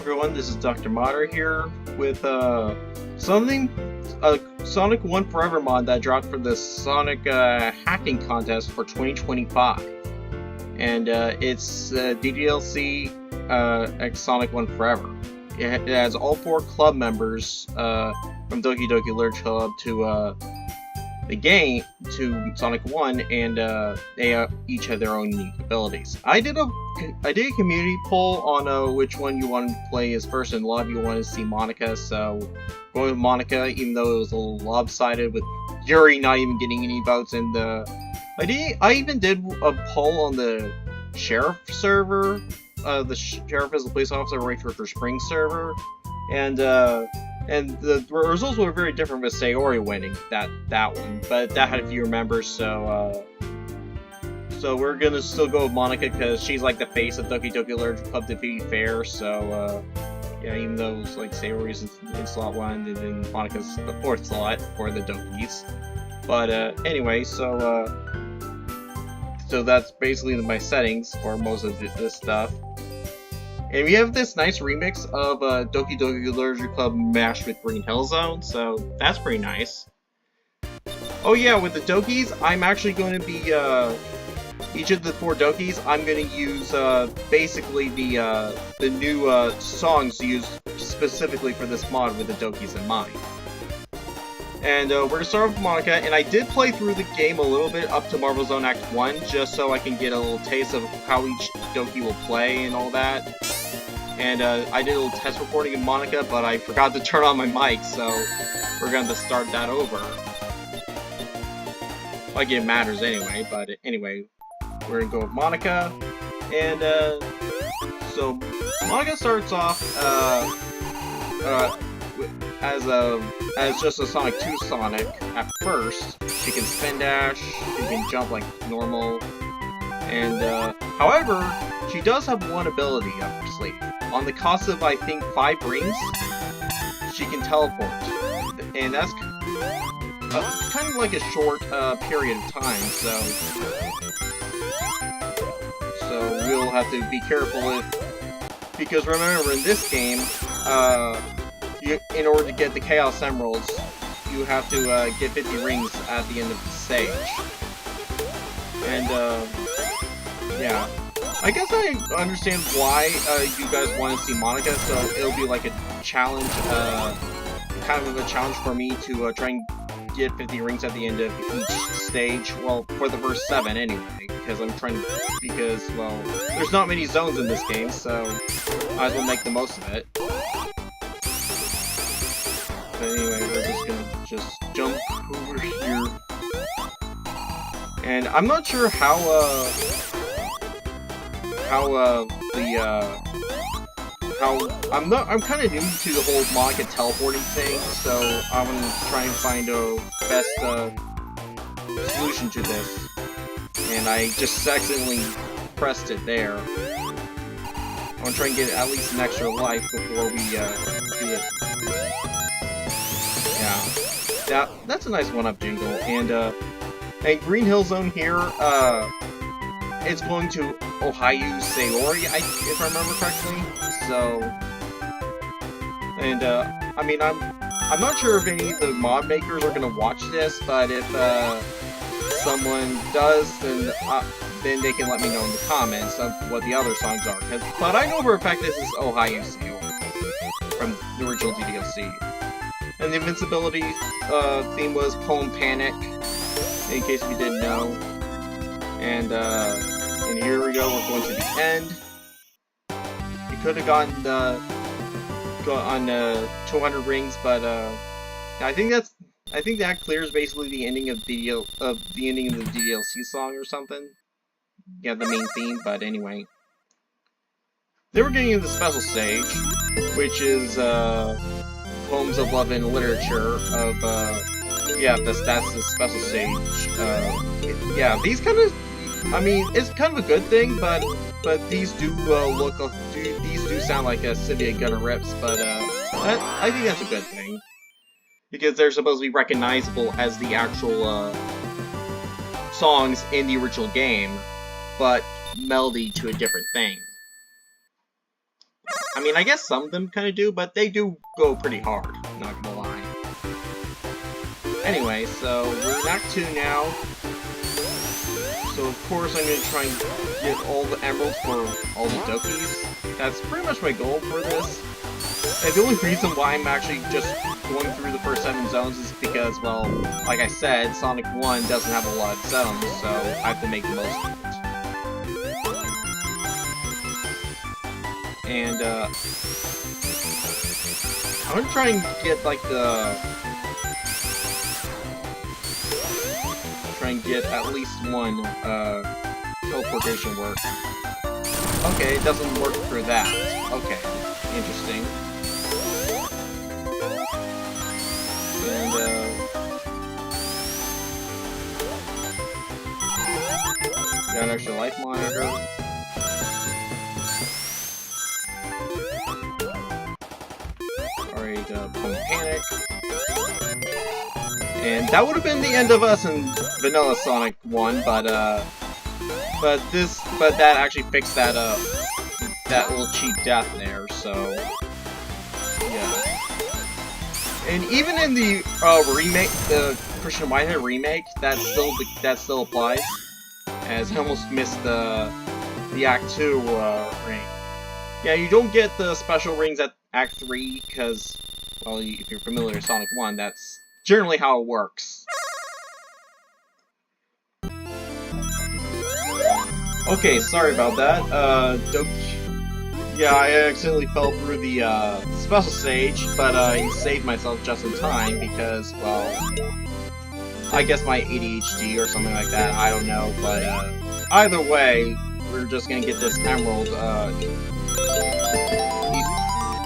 everyone, this is Dr. Motter here with Sonic 1 Forever mod that dropped for the Sonic hacking contest for 2025. And it's DDLC X Sonic 1 Forever. It has all 4 club members from Doki Doki Literature Club to the game, to Sonic 1, and they each have their own unique abilities. I did a community poll on which one you wanted to play as first, and a lot of you wanted to see Monika, so going with Monika, even though it was a little lopsided with Yuri not even getting any votes. And I even did a poll on the sheriff server, the sheriff as a police officer right for Spring server, and the results were very different with Sayori winning that one, but that had fewer members, so we're gonna still go with Monika because she's like the face of Doki Doki Literature Club, to be fair. So yeah, even though it's like Sayori's in slot 1 and then Monika's the 4th slot for the Dokis. But anyway, so that's basically my settings for most of this stuff. And we have this nice remix of Doki Doki Literature Club mashed with Green Hill Zone, so that's pretty nice. Oh yeah, with the Dokis, I'm actually going to be, each of the 4 Dokis, I'm going to use basically the new songs used specifically for this mod with the Dokis in mind. And we're going to start with Monika, and I did play through the game a little bit up to Marvel Zone Act 1, just so I can get a little taste of how each Doki will play and all that. And I did a little test recording of Monika, but I forgot to turn on my mic, so we're going to start that over. Like it matters anyway, but anyway, we're going to go with Monika. And so Monika starts off as just a Sonic 2 Sonic at first. She can spin dash, she can jump like normal, and however, she does have one ability up her sleeve. On the cost of, I think, 5 rings, she can teleport, and that's kind of like a short period of time, so we'll have to be careful because remember, in this game, in order to get the Chaos Emeralds, you have to get 50 rings at the end of the stage. And yeah, I guess I understand why you guys want to see Monika, so it'll be like a challenge, kind of a challenge for me to try and get 50 rings at the end of each stage. Well, for the first 7 anyway, because well, there's not many zones in this game, so might as well make the most of it. But anyway, we're just gonna jump over here. And I'm not sure I'm kind of new to the whole Monika teleporting thing, so I'm gonna try and find a best solution to this. And I just accidentally pressed it there. I'm gonna try and get at least an extra life before we do it. Yeah, that's a nice one-up jingle. And Green Hill Zone here, it's going to Ohio Sayori, if I remember correctly. So, and I mean, I'm not sure if any of the mod makers are gonna watch this, but if someone does, then they can let me know in the comments of what the other songs are. But I know for a fact this is Ohio Sayori from the original DDLC. And the invincibility theme was Poem Panic, in case you didn't know. And here we go, we're going to the end. You could have gotten 200 rings, but I think that clears basically the ending of the DDLC song or something. Yeah, the main theme, but anyway. Then we're getting into the special stage, which is Poems of Love and Literature of, yeah, that's the special stage. Yeah, these kind of, I mean, it's kind of a good thing, but these do these do sound like a City of Gunner rips, but I think that's a good thing. Because they're supposed to be recognizable as the actual songs in the original game, but melody to a different thing. I mean, I guess some of them kind of do, but they do go pretty hard, not gonna lie. Anyway, so we're in Act 2 now. So of course I'm gonna try and get all the emeralds for all the Dokis. That's pretty much my goal for this. And the only reason why I'm actually just going through the first 7 zones is because, well, like I said, Sonic 1 doesn't have a lot of zones, so I have to make the most of it. And, I'm gonna try and get, like, try and get at least one, teleportation work. Okay, it doesn't work for that. Okay, interesting. And, got an extra life monitor. Alright, Panic. And that would have been the end of us in Vanilla Sonic 1, but that actually fixed that, that little cheap death there, so, yeah. And even in the, remake, the Christian Whitehead remake, that still applies, as I almost missed the Act 2, ring. Yeah, you don't get the special rings at Act 3, because, well, if you're familiar with Sonic 1, that's generally how it works. Okay, sorry about that. Yeah, I accidentally fell through the special stage, but I saved myself just in time because, well, I guess my ADHD or something like that, I don't know, but either way, we're just gonna get this emerald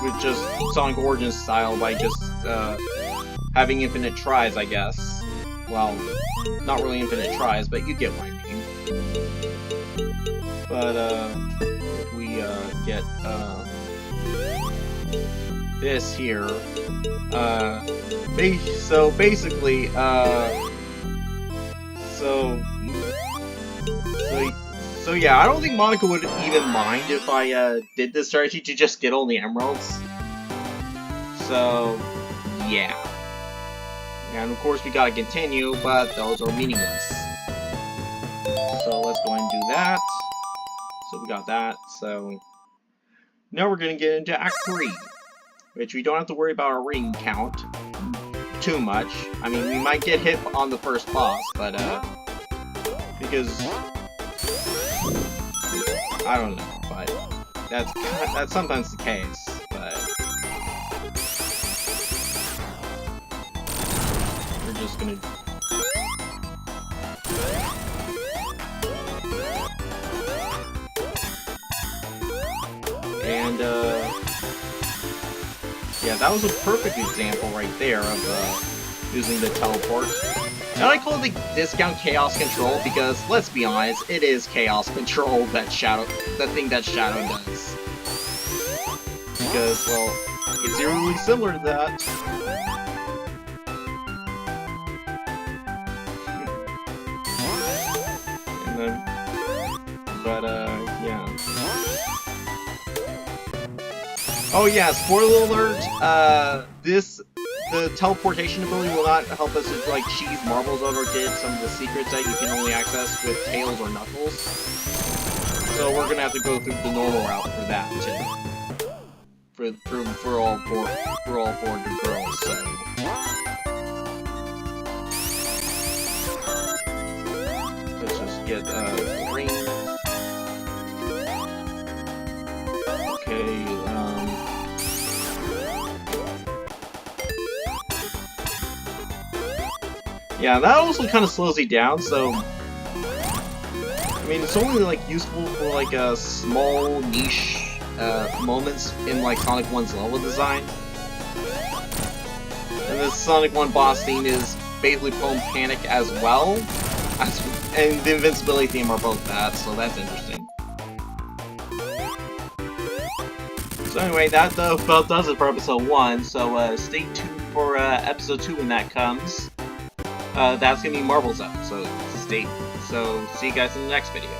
with just Sonic Origins style by just having infinite tries, I guess. Well, not really infinite tries, but you get what I mean. But, if we, get, this here, so basically, so yeah, I don't think Monika would even mind if I, did this strategy to just get all the emeralds. So, yeah. And of course we gotta continue, but those are meaningless. So let's go ahead and do that. So we got that, so now we're gonna get into Act 3, which we don't have to worry about our ring count too much. I mean, we might get hit on the first boss, but because I don't know, but that's sometimes the case. But we're just gonna. And, yeah, that was a perfect example right there of, using the teleport. And I call it the discount Chaos Control because, let's be honest, it is Chaos Control that the thing that Shadow does. Because, well, it's eerily similar to that. And then, but, yeah. Oh yeah, spoiler alert, the teleportation ability will not help us to, like, cheese marbles out or get some of the secrets that you can only access with Tails or Knuckles. So we're gonna have to go through the normal route for that, too. For all four good girls, so. Let's just get, ring. Okay, yeah, that also kind of slows you down, so... I mean, it's only, like, useful for, like, small, niche, moments in, like, Sonic 1's level design. And this Sonic 1 boss theme is basically Panic as well. And the invincibility theme are both that, so that's interesting. So anyway, that about does it for episode 1, so stay tuned for episode 2 when that comes. That's gonna be Marvel's episode. So see you guys in the next video.